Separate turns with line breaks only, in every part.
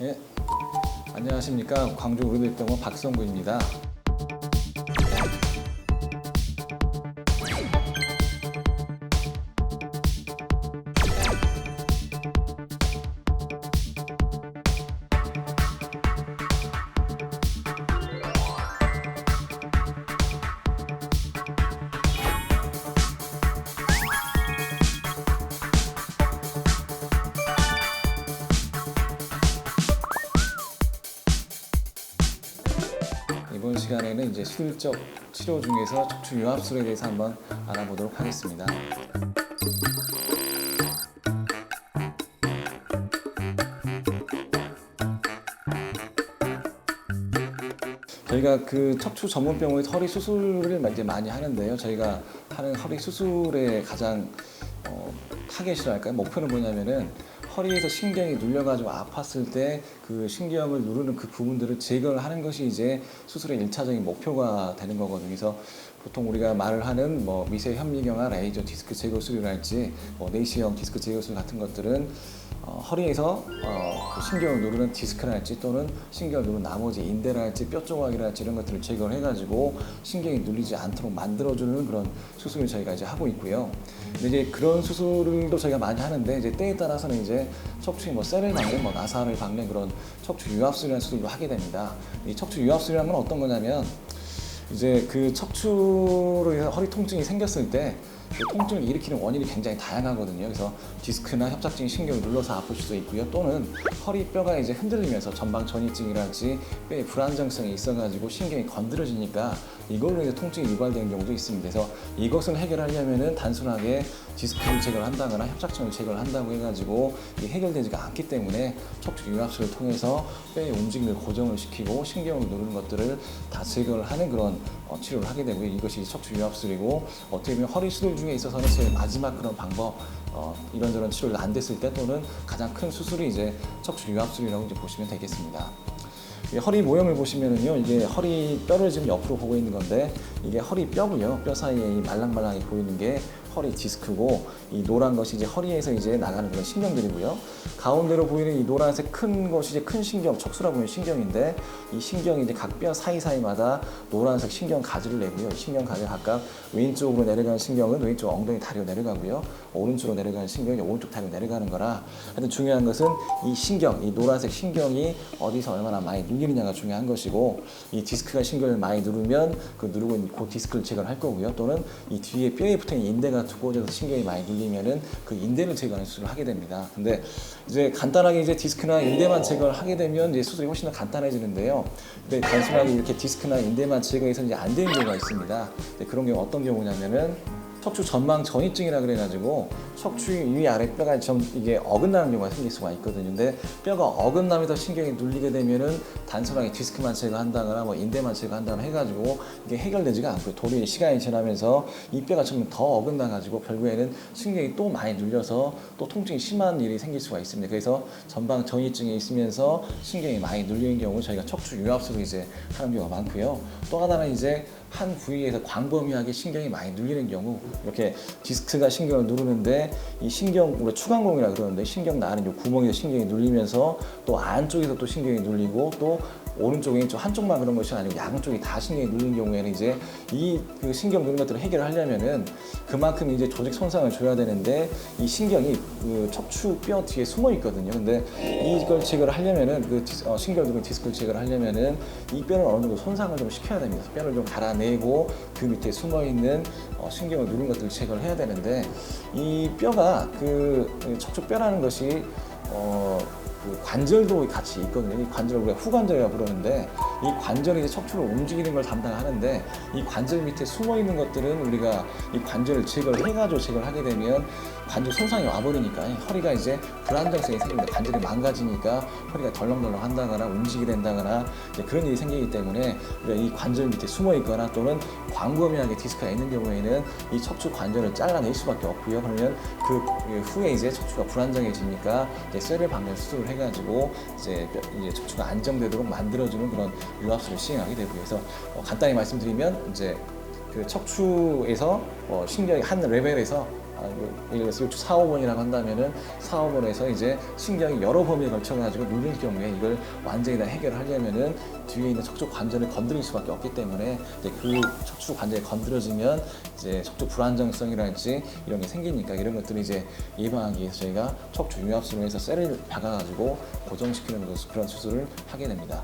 네, 안녕하십니까. 광주 우리대병원 박성구입니다. 이번 시간에는 이제 수술적 치료 중에서 척추 유압술에 대해서 한번 알아보도록 하겠습니다. 저희가 그 척추 전문 병원에서 허리 수술을 이제 많이 하는데요. 저희가 하는 허리 수술의 가장 타겟이랄까요? 목표는 뭐냐면은 허리에서 신경이 눌려가지고 아팠을 때 그 신경을 누르는 그 부분들을 제거를 하는 것이 이제 수술의 1차적인 목표가 되는 거거든요. 그래서 보통 우리가 말을 하는 뭐 미세 현미경화 레이저 디스크 제거 수술이랄지 내시형 디스크 제거 수술 같은 것들은 허리에서 그 신경을 누르는 디스크랄지 또는 신경을 누르는 나머지 인대랄지 뼈 조각이랄지 이런 것들을 제거를 해가지고 신경이 눌리지 않도록 만들어주는 그런 수술을 저희가 이제 하고 있고요. 근데 이제 그런 수술도 저희가 많이 하는데 이제 때에 따라서는 이제 척추에 뭐 쇠를 박는, 뭐 나사를 박는 그런 척추 유압술이라는 수술도 하게 됩니다. 이 척추 유압술이라는 건 어떤 거냐면 이제 그 척추로 인해서 허리 통증이 생겼을 때 그 통증을 일으키는 원인이 굉장히 다양하거든요. 그래서 디스크나 협착증이 신경을 눌러서 아플 수도 있고요. 또는 허리뼈가 이제 흔들리면서 전방 전이증이랄지 뼈에 불안정성이 있어가지고 신경이 건드려지니까 이걸로 이제 통증이 유발되는 경우도 있습니다. 그래서 이것을 해결하려면은 단순하게 디스크를 제거를 한다거나 협착증을 제거를 한다고 해가지고 이게 해결되지가 않기 때문에 척추 유압술을 통해서 뼈의 움직임을 고정을 시키고 신경을 누르는 것들을 다 제거를 하는 그런 치료를 하게 되고요. 이것이 척추 유압술이고 어떻게 보면 허리 수술 중에 있어서는 제일 마지막 그런 방법 이런저런 치료가 안 됐을 때 또는 가장 큰 수술이 이제 척추 유압술이라고 이제 보시면 되겠습니다. 허리 모형을 보시면은요, 이게 허리 뼈를 지금 옆으로 보고 있는 건데 이게 허리 뼈고요. 뼈 사이에 이 말랑말랑이 보이는 게 허리 디스크고 이 노란 것이 이제 허리에서 이제 나가는 그런 신경들이고요. 가운데로 보이는 이 노란색 큰 것이 이제 큰 신경, 척수라고 보이는 신경인데 이 신경이 이제 각 뼈 사이사이마다 노란색 신경 가지를 내고요. 이 신경 가지 각각 왼쪽으로 내려가는 신경은 왼쪽 엉덩이 다리로 내려가고요. 오른쪽으로 내려가는 신경이 오른쪽 다리로 내려가는 거라 하여튼 중요한 것은 이 신경, 이 노란색 신경이 어디서 얼마나 많이 눌리느냐가 중요한 것이고 이 디스크가 신경을 많이 누르면 그 누르고 있는 그 디스크를 제거를 할 거고요. 또는 이 뒤에 뼈에 붙어있는 인대가 두꺼워져서 신경이 많이 눌리면은 그 인대를 제거하는 수술을 하게 됩니다. 근데 이제 간단하게 이제 디스크나 인대만 제거를 하게 되면 이제 수술이 훨씬 더 간단해지는데요. 근데 단순하게 이렇게 디스크나 인대만 제거해서 이제 안 되는 경우가 있습니다. 그런 경우 어떤 경우냐면은 척추 전방 전이증이라 그래가지고 척추 위 아래 뼈가 좀 이게 어긋나는 경우가 생길 수가 있거든요. 근데 뼈가 어긋나면서 신경이 눌리게 되면은 단순하게 디스크만 제거한다거나 뭐 인대만 제거한다거나 해가지고 이게 해결되지가 않고요. 도리어 시간이 지나면서 이 뼈가 좀 더 어긋나가지고 결국에는 신경이 또 많이 눌려서 또 통증이 심한 일이 생길 수가 있습니다. 그래서 전방 전이증이 있으면서 신경이 많이 눌리는 경우 저희가 척추 유압술을 이제 하는 경우가 많고요. 또 하나는 이제 한 부위에서 광범위하게 신경이 많이 눌리는 경우 이렇게 디스크가 신경을 누르는데 이 신경 우리가 추간공이라 그러는데 신경 나는 이 구멍에서 신경이 눌리면서 또 안쪽에서 또 신경이 눌리고 또 오른쪽에 좀 한쪽만 그런 것이 아니고 양쪽이 다 신경이 눌린 경우에는 이제 이 그 신경 누른 것들을 해결하려면은 그만큼 이제 조직 손상을 줘야 되는데 이 신경이 그 척추 뼈 뒤에 숨어 있거든요. 근데 이걸 제거를 하려면은 그 신경 누른 디스크를 제거를 하려면은 이 뼈를 어느 정도 손상을 좀 시켜야 됩니다. 뼈를 좀 갈아내고 그 밑에 숨어 있는 신경을 누른 것들을 제거를 해야 되는데 이 뼈가 그 척추 뼈라는 것이 그 관절도 같이 있거든요. 이 관절을 우리가 후관절이라고 부르는데 이 관절이 이제 척추를 움직이는 걸 담당하는데 이 관절 밑에 숨어 있는 것들은 우리가 이 관절을 제거를 해가지고 제거를 하게 되면 관절 손상이 와버리니까 허리가 이제 불안정성이 생깁니다. 관절이 망가지니까 허리가 덜렁덜렁 한다거나 움직이게 된다거나 이제 그런 일이 생기기 때문에 우리가 이 관절 밑에 숨어 있거나 또는 광범위하게 디스크가 있는 경우에는 이 척추 관절을 잘라낼 수밖에 없고요. 그러면 그 후에 이제 척추가 불안정해지니까 이제 쇠를 박는 수술을 해가지고 이제 척추가 안정되도록 만들어주는 그런 유압술을 시행하게 되고요. 그래서 간단히 말씀드리면 이제 그 척추에서 신경이 한 레벨에서 예를 들어서 요추 4, 5번이라고 한다면은 4, 5번에서 이제 신경이 여러 범위에 걸쳐가지고 누릴 경우에 이걸 완전히 다 해결하려면은 뒤에 있는 척추 관절을 건드릴 수밖에 없기 때문에 이제 그 척추 관절이 건드려지면 이제 척추 불안정성이랄지 이런 게 생기니까 이런 것들을 이제 예방하기 위해서 저희가 척추 유압술로 해서 쇠를 박아가지고 고정시키는 그런 수술을 하게 됩니다.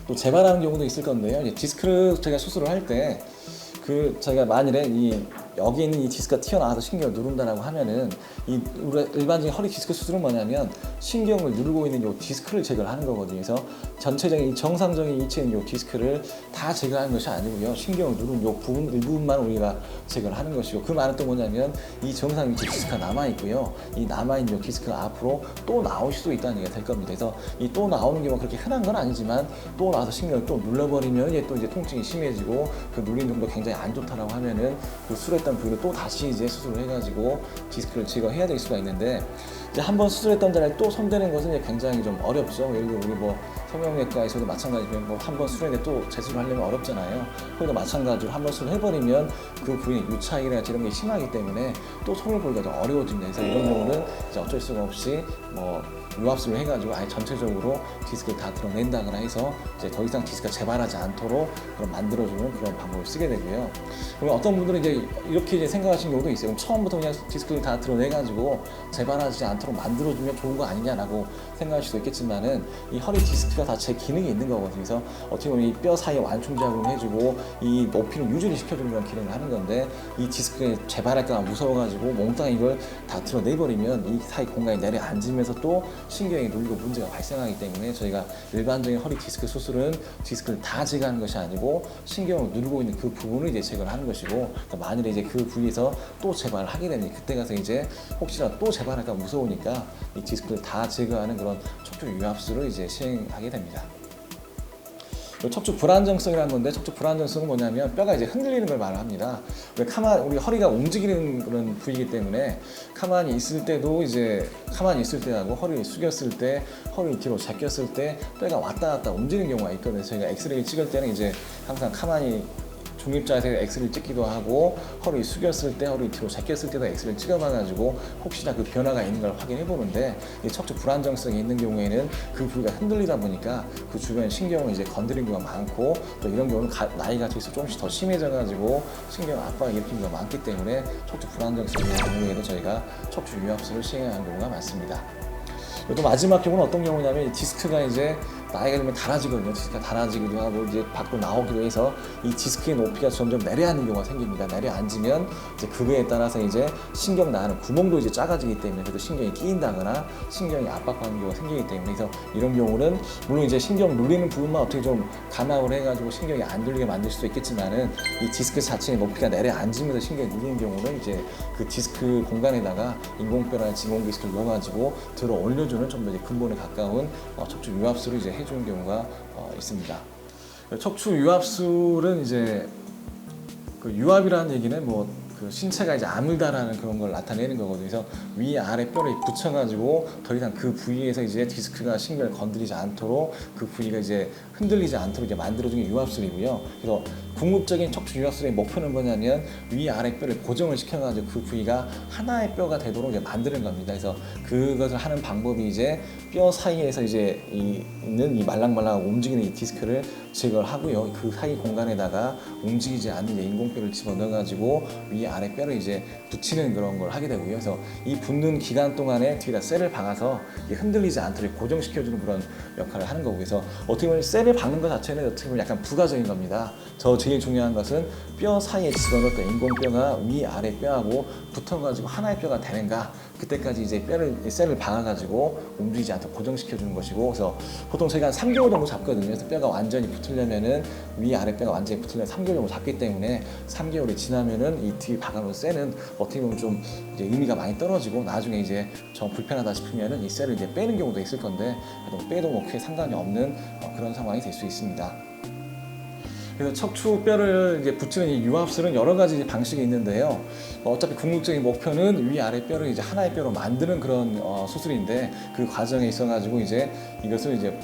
또 재발하는 경우도 있을 건데요. 이제 디스크를 저희가 수술을 할 때 저희가 만일에 여기 있는 이 디스크가 튀어나와서 신경을 누른다라고 하면은 우리 일반적인 허리 디스크 수술은 뭐냐면 신경을 누르고 있는 이 디스크를 제거를 하는 거거든요. 그래서 전체적인 정상적인 위치에 있는 이 디스크를 다 제거하는 것이 아니고요. 신경을 누른 이 부분 일부분만 우리가 제거를 하는 것이고, 그 말은 또 뭐냐면 이 정상 위치 디스크가 남아 있고요. 이 남아 있는 이 디스크가 앞으로 또 나올 수도 있다는 얘기가 될 겁니다. 그래서 이 또 나오는 경우가 그렇게 흔한 건 아니지만 또 나와서 신경을 또 눌러버리면 또 이제 통증이 심해지고 그 눌린 정도가 굉장히 안 좋다라고 하면은 그 수술했던 부위를 또 다시 이제 수술을 해가지고 디스크를 제거해야 될 수가 있는데, 이제 한번 수술했던 자리에 또 손대는 것은 이제 굉장히 좀 어렵죠. 예를 들어 우리 성형외과에서도 마찬가지면 한번 수술했는데 또 재수술을 하려면 어렵잖아요. 거기도 마찬가지로 한번 수술을 해버리면 그 부위의 유착이나 이런 게 심하기 때문에 또 손을 보기가 더 어려워집니다. 그래서 이런 경우는 이제 어쩔 수가 없이 유압술을 해가지고 아예 전체적으로 디스크를 다 드러낸다거나 해서 이제 더 이상 디스크가 재발하지 않도록 그런 만들어주는 그런 방법을 쓰게 되고요. 그리고 어떤 분들은 이제 이렇게 이제 생각하시는 경우도 있어요. 그럼 처음부터 그냥 디스크를 다 드러내가지고 재발하지 않도록 만들어주면 좋은 거 아니냐라고 생각할 수도 있겠지만은, 이 허리 디스크가 다 제 기능이 있는 거거든요. 그래서 어떻게 보면 이 뼈 사이에 완충작용을 해주고 이 높이를 유지를 시켜주는 그런 기능을 하는 건데, 이 디스크에 재발할까 무서워가지고 몽땅 이걸 다 드러내버리면 이 사이 공간이 내려앉으면서 또 신경이 눌리고 문제가 발생하기 때문에 저희가 일반적인 허리 디스크 수술은 디스크를 다 제거하는 것이 아니고 신경을 누르고 있는 그 부분을 이제 제거를 하는 것이고, 만일에 이제 그 부위에서 또 재발을 하게 되면 그때 가서 이제 혹시나 또 재발할까 무서우니까 이 디스크를 다 제거하는 그런 척추 유압술을 이제 시행하게 됩니다. 척추 불안정성이라는 건데, 척추 불안정성은 뭐냐면 뼈가 이제 흔들리는 걸 말합니다. 우리 허리가 움직이는 그런 부위이기 때문에 가만히 있을 때도 이제 가만히 있을 때하고 허리를 숙였을 때, 허리를 뒤로 제꼈을 때 뼈가 왔다 갔다 움직이는 경우가 있거든요. 저희가 엑스레이 찍을 때는 이제 항상 가만히 중립자에서 엑스레이를 찍기도 하고, 허리 숙였을 때, 허리 뒤로 제꼈을 때도 엑스레이를 찍어봐가지고 혹시나 그 변화가 있는 걸 확인해 보는데, 이 척추 불안정성이 있는 경우에는 그 부위가 흔들리다 보니까 그 주변 신경을 이제 건드린 경우가 많고, 또 이런 경우는 나이가 들수록 조금씩 더 심해져가지고 신경 압박을 일으키는 경우가 많기 때문에 척추 불안정성이 있는 경우에는 저희가 척추 유압술을 시행하는 경우가 많습니다. 또 마지막 경우는 어떤 경우냐면, 디스크가 이제 나이가 들면 닳아지거든요. 디스크가 닳아지기도 하고 이제 밖으로 나오기도 해서 이 디스크의 높이가 점점 내려앉는 경우가 생깁니다. 내려앉으면 이제 그거에 따라서 이제 신경 나는 구멍도 이제 작아지기 때문에 그래도 신경이 끼인다거나 신경이 압박받는 경우가 생기기 때문에, 그래서 이런 경우는 물론 이제 신경 눌리는 부분만 어떻게 좀 감압을 해가지고 신경이 안 눌리게 만들 수도 있겠지만은, 이 디스크 자체의 높이가 내려앉으면서 신경이 눌리는 경우는 이제 그 디스크 공간에다가 인공뼈나 인공 디스크를 넣어가지고 들어 올려주는 좀 더 근본에 가까운 척추 유압술을 이제 해주는 경우가 있습니다. 척추 유압술은 이제 그 유압이라는 얘기는 그 신체가 이제 아물다라는 그런 걸 나타내는 거거든요. 그래서 위 아래 뼈를 붙여가지고 더 이상 그 부위에서 이제 디스크가 신경을 건드리지 않도록, 그 부위가 이제 흔들리지 않도록 이제 만들어주는 게 유압술이고요. 그래서 궁극적인 척추 유압술의 목표는 뭐냐면 위 아래 뼈를 고정을 시켜가지고 그 부위가 하나의 뼈가 되도록 이제 만드는 겁니다. 그래서 그것을 하는 방법이 이제 뼈 사이에서 이제 있는 이 말랑말랑하고 움직이는 이 디스크를 제거를 하고요. 그 사이 공간에다가 움직이지 않는 인공뼈를 집어넣어가지고 위 아래 뼈를 이제 붙이는 그런 걸 하게 되고요. 그래서 이 붙는 기간 동안에 뒤에다 쇠를 박아서 흔들리지 않도록 고정시켜주는 그런 역할을 하는 거고, 그래서 어떻게 보면 쇠를 박는 것 자체는 어떻게 보면 약간 부가적인 겁니다. 제일 중요한 것은 뼈 사이에 집어넣었던 인공뼈가 위 아래 뼈하고 붙어가지고 하나의 뼈가 되는가, 그때까지 이제 쇠를 박아가지고 움직이지 않도록 고정시켜주는 것이고, 그래서 보통 저희가 한 3개월 정도 잡거든요. 그래서 뼈가 완전히 붙으려면은 위 아래 뼈가 완전히 붙으려면 3개월 정도 잡기 때문에, 3개월이 지나면은 이 뒤 박아놓은 쇠는 어떻게 보면 좀 이제 의미가 많이 떨어지고, 나중에 이제 정 불편하다 싶으면은 이 쇠를 이제 빼는 경우도 있을 건데, 빼도 크게 상관이 없는 그런 상황이 될 수 있습니다. 그래서 척추뼈를 이제 붙이는 이 유압술은 여러 가지 방식이 있는데요. 어차피 궁극적인 목표는 위 아래 뼈를 이제 하나의 뼈로 만드는 그런 수술인데, 그 과정에 있어가지고 이제 이것을 이제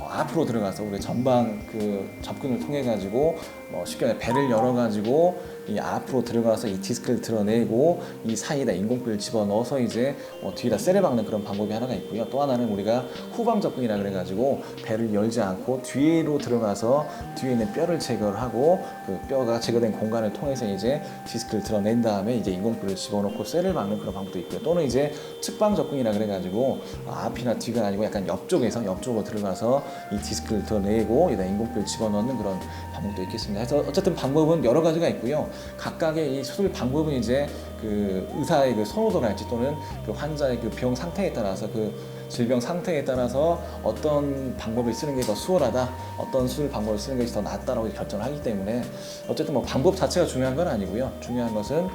앞으로 들어가서 우리 전방 그 접근을 통해 가지고 쉽게 말해 배를 열어 가지고 이 앞으로 들어가서 이 디스크를 드러내고 이 사이에다 인공뼈를 집어넣어서 이제 뒤에다 쇠를 박는 그런 방법이 하나가 있고요. 또 하나는 우리가 후방 접근이라 그래 가지고 배를 열지 않고 뒤로 들어가서 뒤에 있는 뼈를 제거를 하고 그 뼈가 제거된 공간을 통해서 이제 디스크를 드러낸 다음에 이제 인공뼈를 집어넣고 쇠를 박는 그런 방법도 있고요. 또는 이제 측방 접근이라 그래 가지고 앞이나 뒤가 아니고 약간 옆쪽으로 들어가서 이 디스크를 드러내고 여기다 인공뼈를 집어넣는 그런 방법도 있겠습니다. 그래서 어쨌든 방법은 여러 가지가 있고요. 각각의 이 수술 방법은 이제 그 의사의 그 선호도랄지 또는 그 환자의 그 병 상태에 따라서 그 질병 상태에 따라서 어떤 방법을 쓰는 게 더 수월하다, 어떤 수술 방법을 쓰는 것이 더 낫다라고 결정을 하기 때문에 어쨌든 방법 자체가 중요한 건 아니고요. 중요한 것은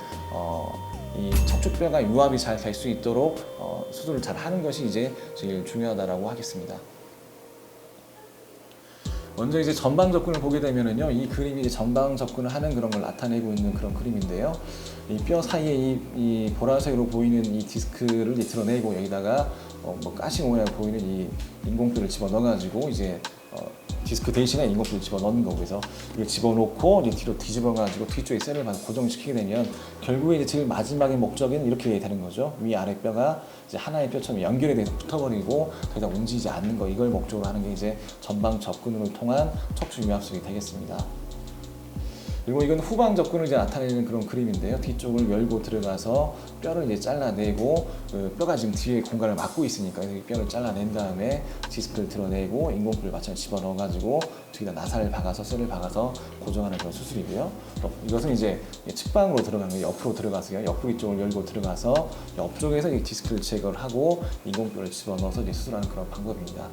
이 척추뼈가 유압이 잘 될 수 있도록 수술을 잘 하는 것이 이제 제일 중요하다라고 하겠습니다. 먼저 이제 전방 접근을 보게 되면은요, 이 그림이 이제 전방 접근을 하는 그런 걸 나타내고 있는 그런 그림인데요. 이 뼈 사이에 이 보라색으로 보이는 이 디스크를 이제 드러내고 여기다가 가시 모양 보이는 이 인공뼈를 집어 넣어가지고 이제 디스크 대신에 인공뼈를 집어 넣는 거고, 그래서 이걸 집어넣고 이제 뒤로 뒤집어가지고 뒤쪽에 쇠를 고정시키게 되면 결국에 이제 제일 마지막의 목적은 이렇게 되는 거죠. 위 아래 뼈가 이제 하나의 뼈처럼 연결이 돼서 붙어버리고 더 이상 움직이지 않는 거, 이걸 목적으로 하는 게 이제 전방 접근으로 통한 척추 유압술이 되겠습니다. 그리고 이건 후방 접근을 이제 나타내는 그런 그림인데요. 뒤쪽을 열고 들어가서 뼈를 이제 잘라내고 그 뼈가 지금 뒤에 공간을 막고 있으니까 이 뼈를 잘라낸 다음에 디스크를 드러내고 인공뼈를 마찬가지로 집어넣어가지고 뒤에다 나사를 박아서 쇠를 박아서 고정하는 그런 수술이고요. 또 이것은 이제 측방으로 들어가는 거예요. 옆으로 들어가서요. 옆구리 쪽을 열고 들어가서 옆쪽에서 이 디스크를 제거를 하고 인공뼈를 집어넣어서 이제 수술하는 그런 방법입니다.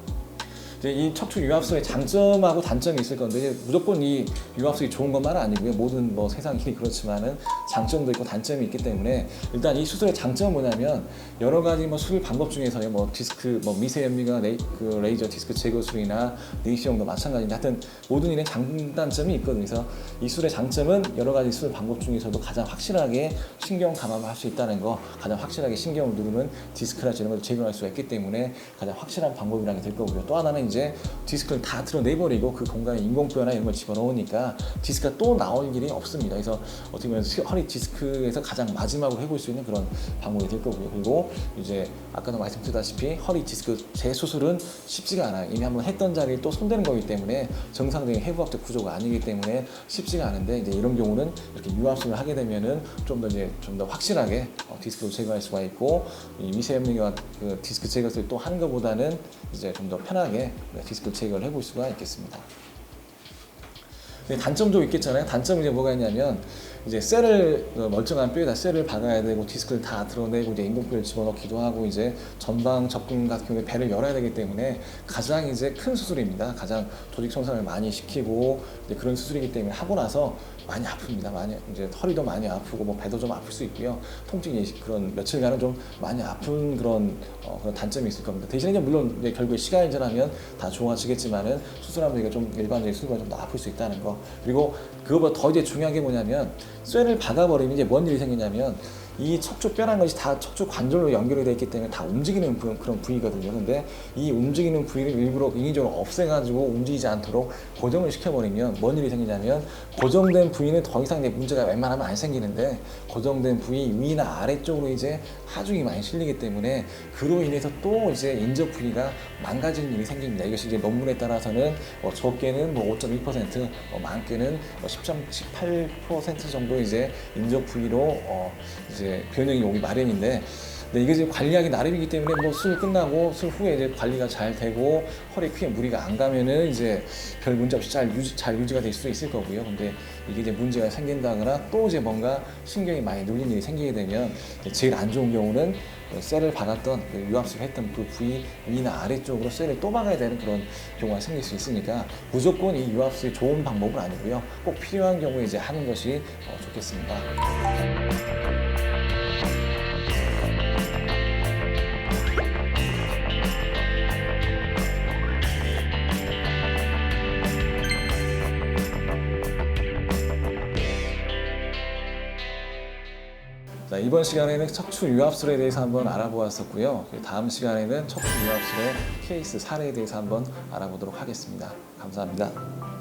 이 척추 유압술의 장점하고 단점이 있을 건데 무조건 이 유압술이 좋은 것만은 아니고요. 모든 세상이 그렇지만은 장점도 있고 단점이 있기 때문에 일단 이 수술의 장점은 뭐냐면 여러 가지 수술 방법 중에서요, 디스크 미세현미가 레이저 디스크 제거술이나 내시경도 마찬가지인데 하여튼 모든 일에 장단점이 있거든요. 그래서 이 수술의 장점은 여러 가지 수술 방법 중에서도 가장 확실하게 신경 감압을 할 수 있다는 거, 가장 확실하게 신경을 누르면 디스크랄지 이런 걸 제거할 수가 있기 때문에 가장 확실한 방법이라는 게 될 거고요. 또 하나는 이제 디스크를 다 드러내버리고 그 공간에 인공뼈나 이런 걸 집어넣으니까 디스크가 또 나올 일이 없습니다. 그래서 어떻게 보면 허리 디스크에서 가장 마지막으로 해볼 수 있는 그런 방법이 될 거고요. 그리고 이제 아까도 말씀드렸다시피 허리 디스크 재수술은 쉽지가 않아요. 이미 한번 했던 자리에 또 손대는 거기 때문에 정상적인 해부학적 구조가 아니기 때문에 쉽지가 않은데 이제 이런 경우는 이렇게 유압술을 하게 되면은 좀 더 확실하게 디스크를 제거할 수가 있고 이 미세염리와 그 디스크 제거를 또 하는 것보다는 이제 좀 더 편하게 디스크 제거를 해볼 수가 있겠습니다. 단점도 있겠잖아요. 단점은 이제 뭐가 있냐면 이제 쇠를 멀쩡한 뼈에다 쇠를 박아야 되고 디스크를 다 드러내고 이제 인공뼈를 집어넣기도 하고 이제 전방 접근 같은 경우에 배를 열어야 되기 때문에 가장 이제 큰 수술입니다. 가장 조직 손상을 많이 시키고 이제 그런 수술이기 때문에 하고 나서 많이 아픕니다. 많이 이제 허리도 많이 아프고 배도 좀 아플 수 있고요. 통증이 그런 며칠간은 좀 많이 아픈 그런 단점이 있을 겁니다. 대신에 이제 물론 이제 결국에 시간이 지나면 다 좋아지겠지만은 수술하면 이게 좀 일반적인 수술보다 좀 더 아플 수 있다는 거. 그리고 그거보다 더 이제 중요한 게 뭐냐면 쇠를 박아버리면 이제 뭔 일이 생기냐면 이 척추뼈라는 것이 다 척추 관절로 연결이 되어 있기 때문에 다 움직이는 그런 부위거든요. 근데 이 움직이는 부위를 일부러 인위적으로 없애가지고 움직이지 않도록 고정을 시켜버리면 뭔 일이 생기냐면 고정된 부위는 더 이상 이제 문제가 웬만하면 안 생기는데 고정된 부위 위나 아래쪽으로 이제 하중이 많이 실리기 때문에 그로 인해서 또 이제 인접 부위가 망가지는 일이 생깁니다. 이것이 이제 논문에 따라서는 적게는 5.1%, 많게는 10.18% 정도 이제 인접 부위로 이제 변형이 오기 마련인데, 이게 지금 관리하기 나름이기 때문에 수술 끝나고 수술 후에 이제 관리가 잘 되고 허리 크게 무리가 안 가면은 이제 별 문제 없이 잘 유지가 될 수 있을 거고요. 근데 이게 이제 문제가 생긴다거나 또 이제 뭔가 신경이 많이 눌린 일이 생기게 되면 제일 안 좋은 경우는 쇠를 박았던 유압술 했던 그 부위 위나 아래쪽으로 쇠를 또 박아야 되는 그런 경우가 생길 수 있으니까 무조건 이 유압술이 좋은 방법은 아니고요. 꼭 필요한 경우에 이제 하는 것이 좋겠습니다. 이번 시간에는 척추 유압술에 대해서 한번 알아보았었고요. 다음 시간에는 척추 유압술의 케이스 사례에 대해서 한번 알아보도록 하겠습니다. 감사합니다.